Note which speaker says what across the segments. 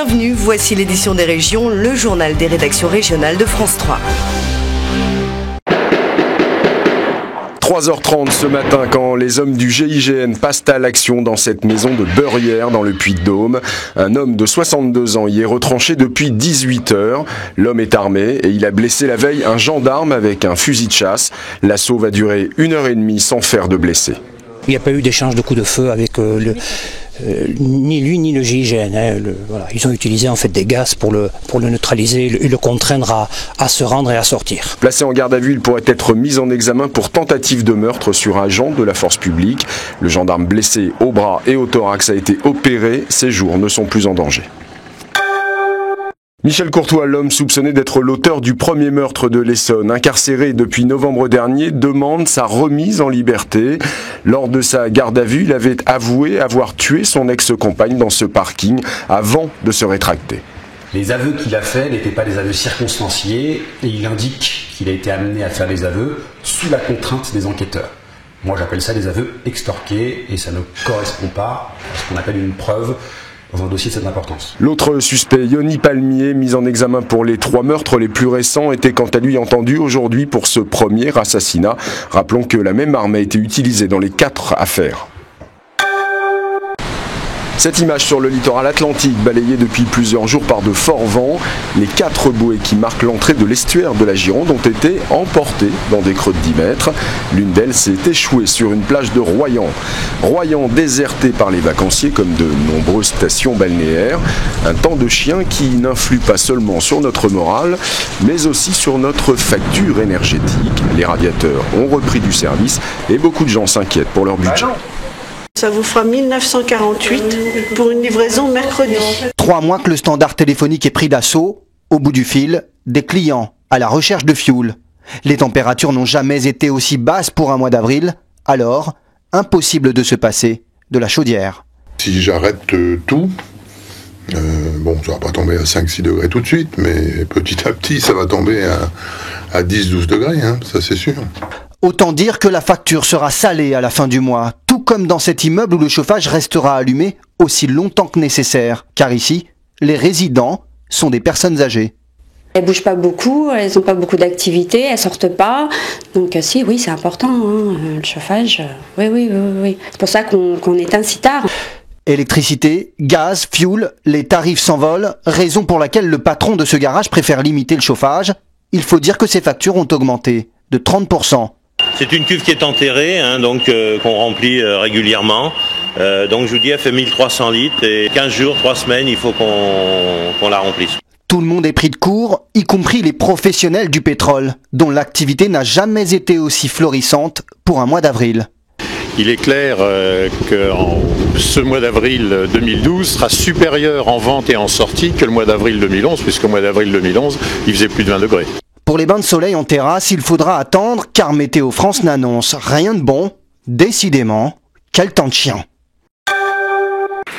Speaker 1: Bienvenue, voici l'édition des régions, le journal des rédactions régionales de France 3.
Speaker 2: 3h30 ce matin quand les hommes du GIGN passent à l'action dans cette maison de Beurières dans le Puy-de-Dôme. Un homme de 62 ans y est retranché depuis 18h. L'homme est armé et il a blessé la veille un gendarme avec un fusil de chasse. L'assaut va durer 1h30 sans faire de blessés.
Speaker 3: Il n'y a pas eu d'échange de coups de feu avec ni lui ni le GIGN. Voilà. Ils ont utilisé en fait des gaz pour le neutraliser et le contraindre à se rendre et à sortir.
Speaker 2: Placé en garde à vue, il pourrait être mis en examen pour tentative de meurtre sur agent de la force publique. Le gendarme blessé au bras et au thorax a été opéré. Ses jours ne sont plus en danger. Michel Courtois, l'homme soupçonné d'être l'auteur du premier meurtre de l'Essonne, incarcéré depuis novembre dernier, demande sa remise en liberté. Lors de sa garde à vue, il avait avoué avoir tué son ex-compagne dans ce parking avant de se rétracter.
Speaker 4: Les aveux qu'il a faits n'étaient pas des aveux circonstanciés et il indique qu'il a été amené à faire les aveux sous la contrainte des enquêteurs. Moi j'appelle ça des aveux extorqués et ça ne correspond pas à ce qu'on appelle une preuve dans un dossier de cette importance. L'autre
Speaker 2: suspect, Yoni Palmier, mis en examen pour les 3 meurtres les plus récents, était quant à lui entendu aujourd'hui pour ce premier assassinat. Rappelons que la même arme a été utilisée dans les 4 affaires. Cette image sur le littoral atlantique, balayée depuis plusieurs jours par de forts vents, les 4 bouées qui marquent l'entrée de l'estuaire de la Gironde ont été emportées dans des creux de 10 mètres. L'une d'elles s'est échouée sur une plage de Royan. Royan déserté par les vacanciers comme de nombreuses stations balnéaires. Un temps de chien qui n'influe pas seulement sur notre morale, mais aussi sur notre facture énergétique. Les radiateurs ont repris du service et beaucoup de gens s'inquiètent pour leur budget.
Speaker 5: Ça vous fera 1948 pour une livraison mercredi.
Speaker 6: 3 mois que le standard téléphonique est pris d'assaut. Au bout du fil, des clients à la recherche de fioul. Les températures n'ont jamais été aussi basses pour un mois d'avril. Alors, impossible de se passer de la chaudière.
Speaker 7: Si j'arrête tout, ça va pas tomber à 5-6 degrés tout de suite, mais petit à petit, ça va tomber à 10-12 degrés, ça c'est sûr.
Speaker 6: Autant dire que la facture sera salée à la fin du mois, tout comme dans cet immeuble où le chauffage restera allumé aussi longtemps que nécessaire. Car ici, les résidents sont des personnes âgées.
Speaker 8: Elles bougent pas beaucoup, elles n'ont pas beaucoup d'activité, elles sortent pas. Donc oui, c'est important, le chauffage. Oui. C'est pour ça qu'on éteint si tard.
Speaker 6: Électricité, gaz, fioul, les tarifs s'envolent, raison pour laquelle le patron de ce garage préfère limiter le chauffage. Il faut dire que ses factures ont augmenté de 30%.
Speaker 9: C'est une cuve qui est enterrée, qu'on remplit régulièrement. Donc je vous dis, elle fait 1300 litres et 15 jours, 3 semaines, il faut qu'on la remplisse.
Speaker 6: Tout le monde est pris de court, y compris les professionnels du pétrole, dont l'activité n'a jamais été aussi florissante pour un mois d'avril.
Speaker 10: Il est clair que ce mois d'avril 2012 sera supérieur en vente et en sortie que le mois d'avril 2011, puisqu'au mois d'avril 2011, il faisait plus de 20 degrés.
Speaker 6: Pour les bains de soleil en terrasse, il faudra attendre car Météo France n'annonce rien de bon. Décidément, quel temps de chien.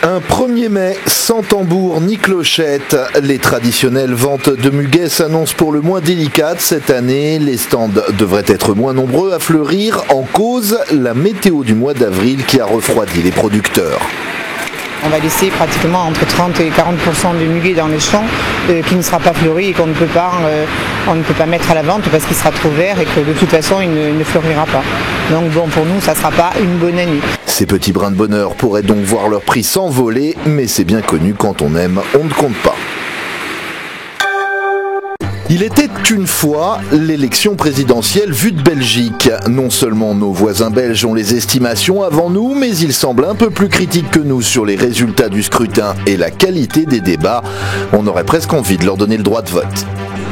Speaker 11: Un 1er mai sans tambour ni clochette. Les traditionnelles ventes de muguet s'annoncent pour le moins délicates cette année. Les stands devraient être moins nombreux à fleurir. En cause, la météo du mois d'avril qui a refroidi les producteurs.
Speaker 12: On va laisser pratiquement entre 30 et 40% de muguet dans le champ qui ne sera pas fleuri et qu'on ne peut pas mettre à la vente parce qu'il sera trop vert et que de toute façon il ne fleurira pas. Donc pour nous ça ne sera pas une bonne année.
Speaker 11: Ces petits brins de bonheur pourraient donc voir leur prix s'envoler, mais c'est bien connu, quand on aime, on ne compte pas. Il était une fois l'élection présidentielle vue de Belgique. Non seulement nos voisins belges ont les estimations avant nous, mais ils semblent un peu plus critiques que nous sur les résultats du scrutin et la qualité des débats. On aurait presque envie de leur donner le droit de vote.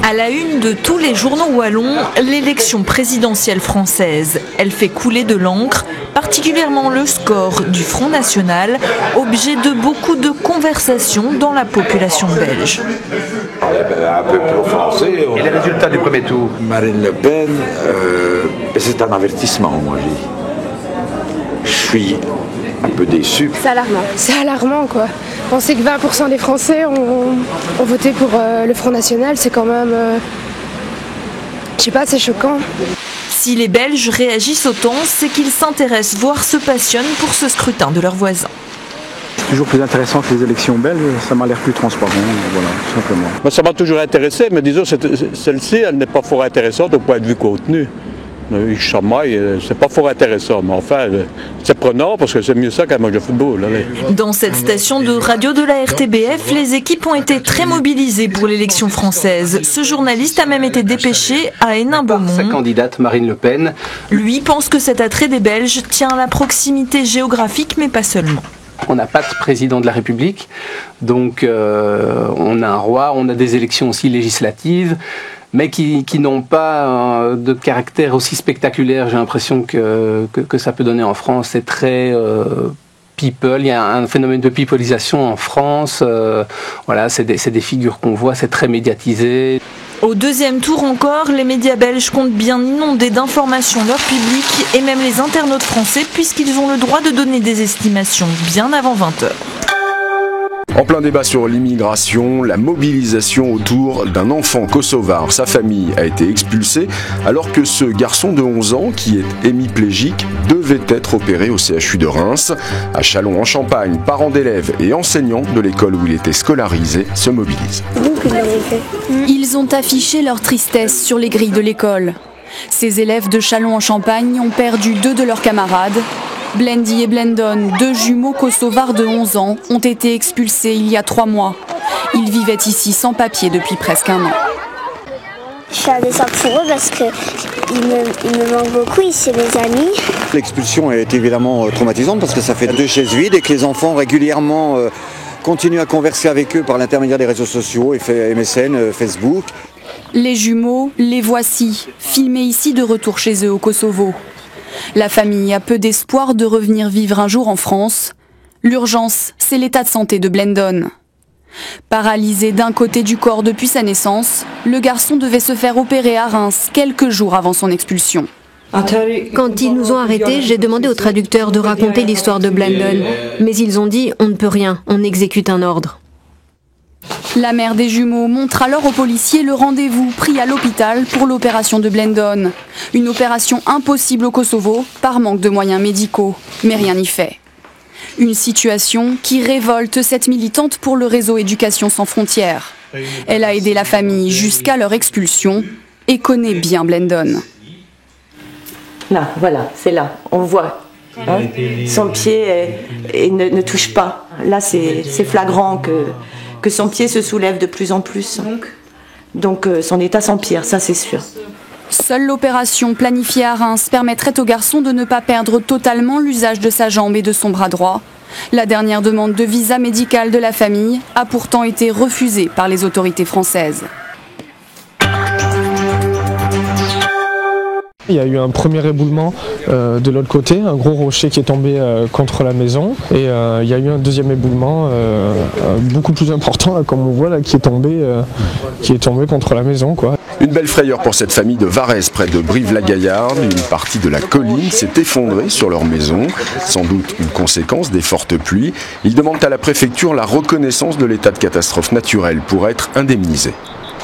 Speaker 13: À la une de tous les journaux wallons, l'élection présidentielle française. Elle fait couler de l'encre, particulièrement le score du Front National, objet de beaucoup de conversations dans la population belge.
Speaker 14: Un peu plus français. Et les résultats du premier tour? Marine Le Pen, c'est un avertissement, moi je dis. Je suis un peu déçu.
Speaker 15: C'est alarmant quoi. Penser que 20% des Français ont voté pour le Front National, c'est quand même... je sais pas, c'est choquant.
Speaker 13: Si les Belges réagissent autant, c'est qu'ils s'intéressent, voire se passionnent pour ce scrutin de leurs voisins.
Speaker 16: c'est toujours plus intéressant que les élections belges, ça m'a l'air plus transparent, voilà, tout simplement.
Speaker 17: Moi, ça m'a toujours intéressé, mais disons, celle-ci, elle n'est pas fort intéressante au point de vue contenu. Ils chamaillent, c'est pas fort intéressant, mais enfin, c'est prenant parce que c'est mieux ça qu'un match de football. Allez.
Speaker 13: Dans cette station de radio de la RTBF, les équipes ont été très mobilisées pour l'élection française. Ce journaliste a même été dépêché à Hénin-Beaumont.
Speaker 18: Sa candidate Marine Le Pen.
Speaker 13: Lui pense que cet attrait des Belges tient à la proximité géographique, mais pas seulement.
Speaker 18: On n'a pas de président de la République, donc on a un roi, on a des élections aussi législatives, mais qui n'ont pas de caractère aussi spectaculaire. J'ai l'impression que ça peut donner en France. C'est très people, il y a un phénomène de peopleisation en France. Voilà, c'est des figures qu'on voit, c'est très médiatisé.
Speaker 13: Au deuxième tour encore, les médias belges comptent bien inonder d'informations leur public et même les internautes français puisqu'ils ont le droit de donner des estimations bien avant 20h.
Speaker 2: En plein débat sur l'immigration, la mobilisation autour d'un enfant kosovar. Sa famille a été expulsée alors que ce garçon de 11 ans, qui est hémiplégique, devait être opéré au CHU de Reims. À Châlons-en-Champagne, parents d'élèves et enseignants de l'école où il était scolarisé se mobilisent.
Speaker 19: Ils ont affiché leur tristesse sur les grilles de l'école. Ces élèves de Châlons-en-Champagne ont perdu 2 de leurs camarades. Blendy et Blendon, 2 jumeaux kosovars de 11 ans, ont été expulsés il y a 3 mois. Ils vivaient ici sans papier depuis presque 1 an.
Speaker 20: Je suis à descendre pour eux parce qu'ils me manquent beaucoup, c'est mes amis.
Speaker 21: L'expulsion est évidemment traumatisante parce que ça fait 2 chaises vides et que les enfants régulièrement continuent à converser avec eux par l'intermédiaire des réseaux sociaux, MSN, Facebook.
Speaker 19: Les jumeaux, les voici, filmés ici de retour chez eux au Kosovo. La famille a peu d'espoir de revenir vivre un jour en France. L'urgence, c'est l'état de santé de Blendon. Paralysé d'un côté du corps depuis sa naissance, le garçon devait se faire opérer à Reims quelques jours avant son expulsion.
Speaker 22: Quand ils nous ont arrêtés, j'ai demandé au traducteur de raconter l'histoire de Blendon. Mais ils ont dit « on ne peut rien, on exécute un ordre ».
Speaker 19: La mère des jumeaux montre alors aux policiers le rendez-vous pris à l'hôpital pour l'opération de Blendon. Une opération impossible au Kosovo par manque de moyens médicaux, mais rien n'y fait. Une situation qui révolte cette militante pour le réseau Éducation sans frontières. Elle a aidé la famille jusqu'à leur expulsion et connaît bien Blendon.
Speaker 23: Là, voilà, c'est là, on voit. Hein, son pied ne touche pas. Là, c'est flagrant que son pied se soulève de plus en plus. Donc son état s'empire, ça c'est sûr.
Speaker 19: Seule l'opération planifiée à Reims permettrait au garçon de ne pas perdre totalement l'usage de sa jambe et de son bras droit. La dernière demande de visa médical de la famille a pourtant été refusée par les autorités françaises.
Speaker 24: Il y a eu un premier éboulement de l'autre côté, un gros rocher qui est tombé contre la maison. Et il y a eu un deuxième éboulement beaucoup plus important, comme on voit là, qui est tombé contre la maison, quoi.
Speaker 2: Une belle frayeur pour cette famille de Varèse, près de Brive-la-Gaillarde. Une partie de la colline s'est effondrée sur leur maison, sans doute une conséquence des fortes pluies. Ils demandent à la préfecture la reconnaissance de l'état de catastrophe naturelle pour être indemnisés.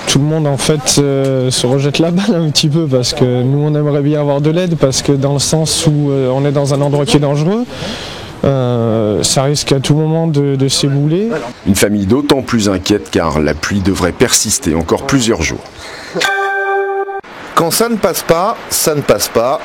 Speaker 24: Tout le monde en fait se rejette la balle un petit peu parce que nous on aimerait bien avoir de l'aide parce que dans le sens où on est dans un endroit qui est dangereux, ça risque à tout moment de s'ébouler.
Speaker 2: Une famille d'autant plus inquiète car la pluie devrait persister encore plusieurs jours.
Speaker 11: Quand ça ne passe pas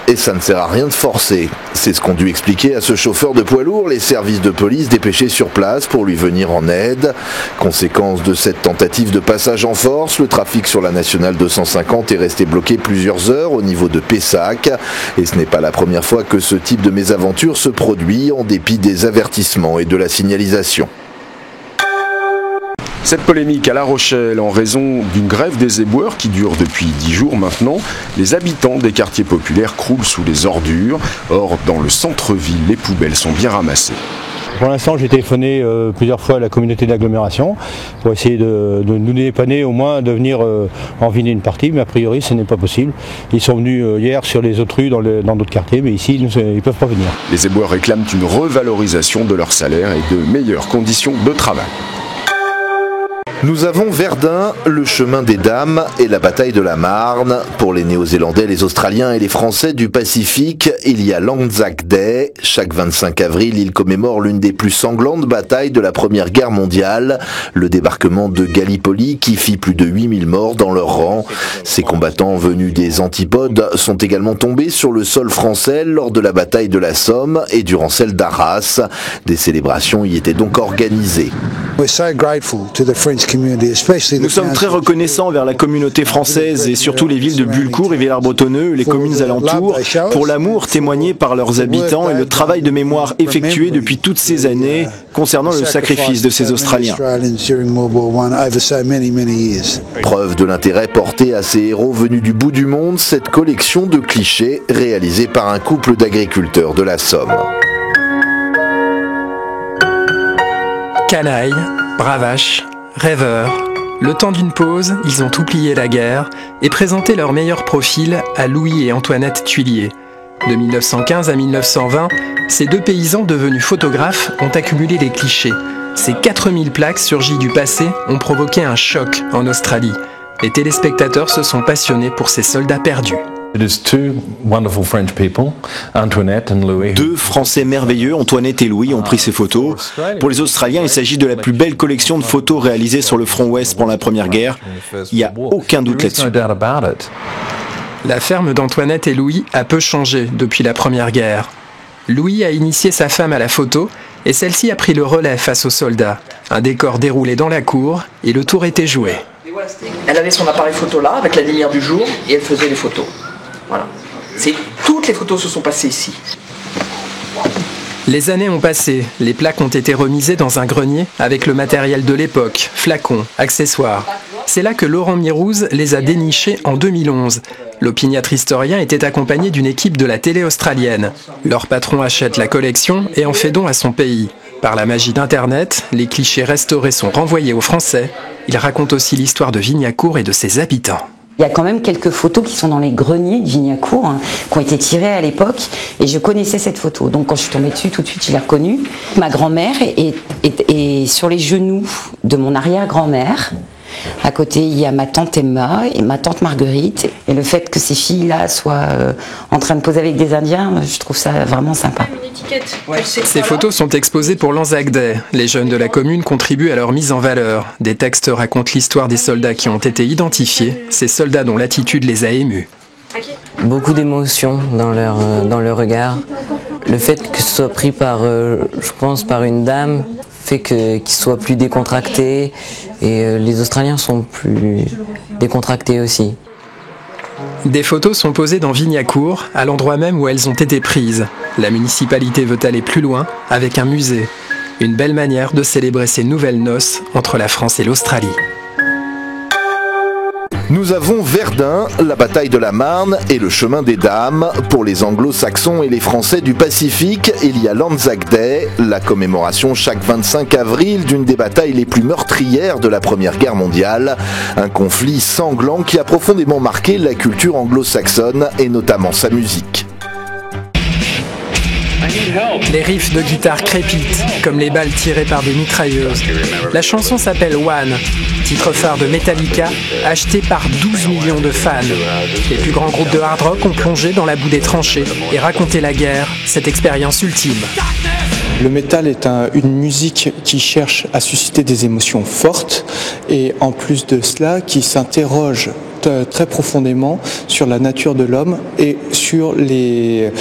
Speaker 11: et ça ne sert à rien de forcer. C'est ce qu'ont dû expliquer à ce chauffeur de poids lourd les services de police dépêchés sur place pour lui venir en aide. Conséquence de cette tentative de passage en force, le trafic sur la nationale 250 est resté bloqué plusieurs heures au niveau de Pessac. Et ce n'est pas la première fois que ce type de mésaventure se produit en dépit des avertissements et de la signalisation.
Speaker 2: Cette polémique à La Rochelle en raison d'une grève des éboueurs qui dure depuis 10 jours maintenant. Les habitants des quartiers populaires croulent sous les ordures. Or, dans le centre-ville, les poubelles sont bien ramassées.
Speaker 3: Pour l'instant, j'ai téléphoné plusieurs fois à la communauté d'agglomération pour essayer de nous dépanner, au moins de venir en vider une partie, mais a priori ce n'est pas possible. Ils sont venus hier sur les autres rues dans d'autres quartiers, mais ici ils ne peuvent pas venir.
Speaker 2: Les éboueurs réclament une revalorisation de leur salaire et de meilleures conditions de travail.
Speaker 11: Nous avons Verdun, le chemin des dames et la bataille de la Marne. Pour les Néo-Zélandais, les Australiens et les Français du Pacifique, il y a l'Anzac Day. Chaque 25 avril, ils commémorent l'une des plus sanglantes batailles de la Première Guerre mondiale, le débarquement de Gallipoli qui fit plus de 8000 morts dans leur rang. Ces combattants venus des antipodes sont également tombés sur le sol français lors de la bataille de la Somme et durant celle d'Arras. Des célébrations y étaient donc organisées.
Speaker 1: Nous sommes très reconnaissants envers la communauté française et surtout les villes de Bullecourt et Villers-Bretonneux, les communes alentours, pour l'amour témoigné par leurs habitants et le travail de mémoire effectué depuis toutes ces années concernant le sacrifice de ces Australiens.
Speaker 11: Preuve de l'intérêt porté à ces héros venus du bout du monde, cette collection de clichés réalisée par un couple d'agriculteurs de la Somme.
Speaker 4: Canaille, bravache, rêveurs, le temps d'une pause, ils ont oublié la guerre et présenté leur meilleur profil à Louis et Antoinette Thuillier. De 1915 à 1920, ces deux paysans devenus photographes ont accumulé les clichés. Ces 4000 plaques surgies du passé ont provoqué un choc en Australie. Les téléspectateurs se sont passionnés pour ces soldats perdus.
Speaker 1: Deux Français merveilleux, Antoinette et Louis, ont pris ces photos. Pour les Australiens, il s'agit de la plus belle collection de photos réalisées sur le front ouest pendant la Première Guerre. Il n'y a aucun doute là-dessus.
Speaker 4: La ferme d'Antoinette et Louis a peu changé depuis la Première Guerre. Louis a initié sa femme à la photo et celle-ci a pris le relais face aux soldats. Un décor déroulé dans la cour et le tour était joué.
Speaker 5: Elle avait son appareil photo là, avec la lumière du jour, et elle faisait les photos. Voilà. Toutes les photos se sont passées ici.
Speaker 4: Les années ont passé, les plaques ont été remisées dans un grenier avec le matériel de l'époque, flacons, accessoires. C'est là que Laurent Mirouz les a dénichées en 2011. L'opiniâtre historien était accompagné d'une équipe de la télé australienne. Leur patron achète la collection et en fait don à son pays. Par la magie d'Internet, les clichés restaurés sont renvoyés aux Français. Il raconte aussi l'histoire de Vignacourt et de ses habitants.
Speaker 7: Il y a quand même quelques photos qui sont dans les greniers de Vignacourt, hein, qui ont été tirées à l'époque, et je connaissais cette photo. Donc quand je suis tombée dessus, tout de suite je l'ai reconnue. Ma grand-mère est sur les genoux de mon arrière-grand-mère. À côté, il y a ma tante Emma et ma tante Marguerite. Et le fait que ces filles-là soient en train de poser avec des Indiens, je trouve ça vraiment sympa.
Speaker 4: Ces photos sont exposées pour l'Anzac Day. Les jeunes de la commune contribuent à leur mise en valeur. Des textes racontent l'histoire des soldats qui ont été identifiés, ces soldats dont l'attitude les a émus.
Speaker 25: Beaucoup d'émotions dans leur regard. Le fait que ce soit pris par, je pense, par une dame fait qu'ils soient plus décontractés et les Australiens sont plus décontractés aussi.
Speaker 4: Des photos sont posées dans Vignacourt, à l'endroit même où elles ont été prises. La municipalité veut aller plus loin avec un musée. Une belle manière de célébrer ces nouvelles noces entre la France et l'Australie.
Speaker 11: Nous avons Verdun, la bataille de la Marne et le chemin des dames. Pour les anglo-saxons et les Français du Pacifique, il y a l'Anzac Day, la commémoration chaque 25 avril d'une des batailles les plus meurtrières de la Première Guerre mondiale. Un conflit sanglant qui a profondément marqué la culture anglo-saxonne et notamment sa musique.
Speaker 4: Les riffs de guitare crépitent, comme les balles tirées par des mitrailleuses. La chanson s'appelle One, titre phare de Metallica, acheté par 12 millions de fans. Les plus grands groupes de hard rock ont plongé dans la boue des tranchées et raconté la guerre, cette expérience ultime.
Speaker 26: Le métal est une musique qui cherche à susciter des émotions fortes et en plus de cela qui s'interroge très profondément sur la nature de l'homme et sur les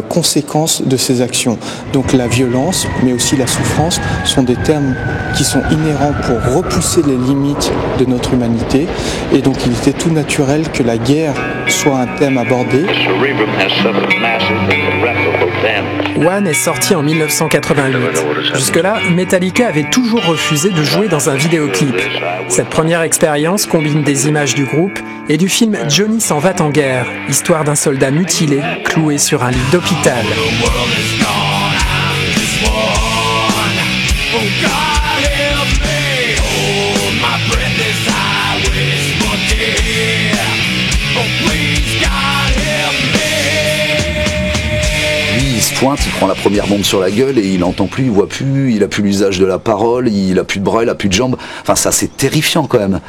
Speaker 26: conséquences de ses actions. Donc la violence, mais aussi la souffrance, sont des termes qui sont inhérents pour repousser les limites de notre humanité. Et donc il était tout naturel que la guerre soit un thème abordé.
Speaker 4: One est sorti en 1988. Jusque-là, Metallica avait toujours refusé de jouer dans un vidéoclip. Cette première expérience combine des images du groupe et du film Johnny s'en va en guerre, histoire d'un soldat mutilé, cloué sur un lit d'hôpital.
Speaker 11: pointe, il prend la première bombe sur la gueule et il n'entend plus, il voit plus, il a plus l'usage de la parole, il a plus de bras, il a plus de jambes. Enfin, ça, c'est terrifiant quand même.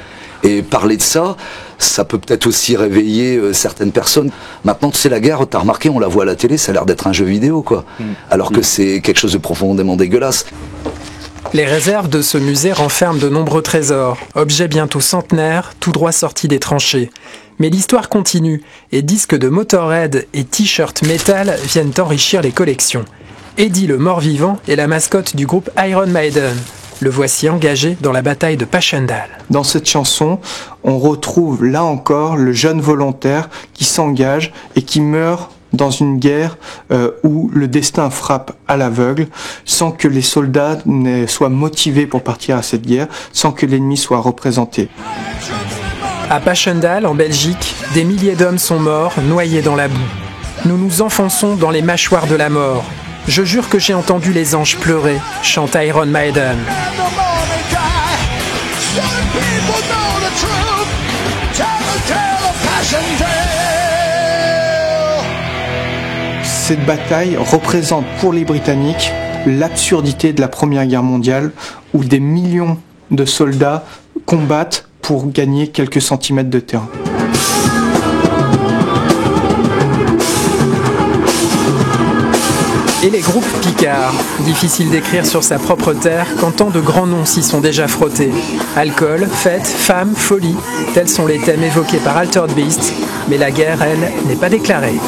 Speaker 11: Et parler de ça, ça peut peut-être aussi réveiller certaines personnes. Maintenant, tu sais, la guerre, t'as remarqué, on la voit à la télé, ça a l'air d'être un jeu vidéo, quoi. Alors que c'est quelque chose de profondément dégueulasse.
Speaker 4: Les réserves de ce musée renferment de nombreux trésors, objets bientôt centenaires, tout droit sortis des tranchées. Mais l'histoire continue, et disques de Motorhead et t-shirts métal viennent enrichir les collections. Eddie le mort-vivant est la mascotte du groupe Iron Maiden. Le voici engagé dans la bataille de Passchendaele.
Speaker 26: Dans cette chanson, on retrouve là encore le jeune volontaire qui s'engage et qui meurt dans une guerre où le destin frappe à l'aveugle, sans que les soldats ne soient motivés pour partir à cette guerre, sans que l'ennemi soit représenté.
Speaker 4: À Passchendaele, en Belgique, des milliers d'hommes sont morts, noyés dans la boue. Nous nous enfonçons dans les mâchoires de la mort. Je jure que j'ai entendu les anges pleurer, chante Iron Maiden.
Speaker 26: Cette bataille représente pour les Britanniques l'absurdité de la Première Guerre mondiale où des millions de soldats combattent pour gagner quelques centimètres de terrain.
Speaker 4: Et les groupes picards, difficile d'écrire sur sa propre terre quand tant de grands noms s'y sont déjà frottés. Alcool, fête, femmes, folie, tels sont les thèmes évoqués par Altered Beast, mais la guerre, elle, n'est pas déclarée.